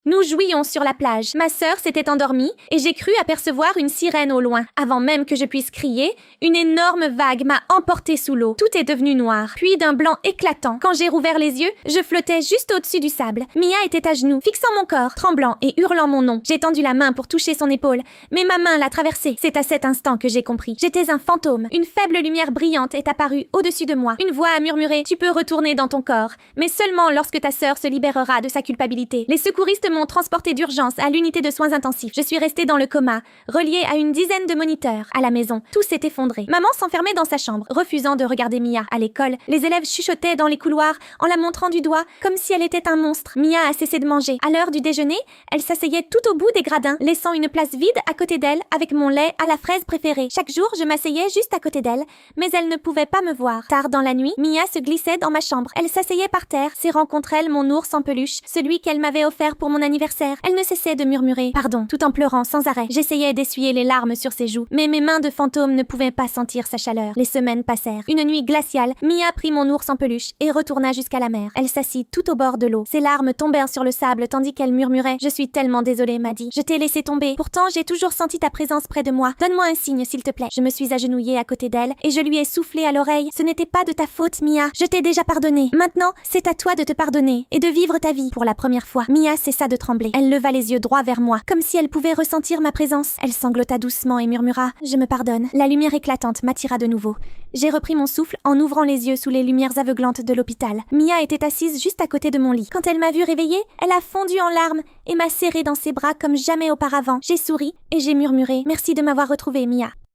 Nous jouions sur la plage. Ma sœur s'était endormie et j'ai cru apercevoir une sirène au loin. Avant même que je puisse crier, une énorme vague m'a emportée sous l'eau. Tout est devenu noir, puis d'un blanc éclatant. Quand j'ai rouvert les yeux, je flottais juste au-dessus du sable. Mia était à genoux, fixant mon corps, tremblant et hurlant mon nom. J'ai tendu la main pour toucher son épaule, mais ma main l'a traversée. C'est à cet instant que j'ai compris. J'étais un fantôme. Une faible lumière brillante est apparue au-dessus de moi. Une voix a murmuré « Tu peux retourner dans ton corps, mais seulement lorsque ta sœur se libérera de sa culpabilité. » Les secouristes m'ont transporté d'urgence à l'unité de soins intensifs. Je suis restée dans le coma, reliée à une dizaine de moniteurs. À la maison, tout s'est effondré. Maman s'enfermait dans sa chambre, refusant de regarder Mia. À l'école, les élèves chuchotaient dans les couloirs en la montrant du doigt, comme si elle était un monstre. Mia a cessé de manger. À l'heure du déjeuner, elle s'asseyait tout au bout des gradins, laissant une place vide à côté d'elle avec mon lait à la fraise préférée. Chaque jour, je m'asseyais juste à côté d'elle, mais elle ne pouvait pas me voir. Tard dans la nuit, Mia se glissait dans ma chambre. Elle s'asseyait par terre, serrant contre elle mon ours en peluche, celui qu'elle m'avait offert pour mon anniversaire. Elle ne cessait de murmurer « Pardon », tout en pleurant sans arrêt. J'essayais d'essuyer les larmes sur ses joues, mais mes mains de fantôme ne pouvaient pas sentir sa chaleur. Les semaines passèrent. Une nuit glaciale, Mia prit mon ours en peluche et retourna jusqu'à la mer. Elle s'assit tout au bord de l'eau. Ses larmes tombèrent sur le sable tandis qu'elle murmurait « Je suis tellement désolée, Maddie. Je t'ai laissé tomber. Pourtant, j'ai toujours senti ta présence près de moi. Donne-moi un signe, s'il te plaît. » Je me suis agenouillée à côté d'elle et je lui ai soufflé à l'oreille « Ce n'était pas de ta faute, Mia. Je t'ai déjà pardonné. Maintenant, c'est à toi de te pardonner et de vivre ta vie. » Pour la première fois, Mia cessa de trembler. Elle leva les yeux droits vers moi, comme si elle pouvait ressentir ma présence. Elle sanglota doucement et murmura « Je me pardonne ». La lumière éclatante m'attira de nouveau. J'ai repris mon souffle en ouvrant les yeux sous les lumières aveuglantes de l'hôpital. Mia était assise juste à côté de mon lit. Quand elle m'a vue réveillée, elle a fondu en larmes et m'a serrée dans ses bras comme jamais auparavant. J'ai souri et j'ai murmuré « Merci de m'avoir retrouvée, Mia ».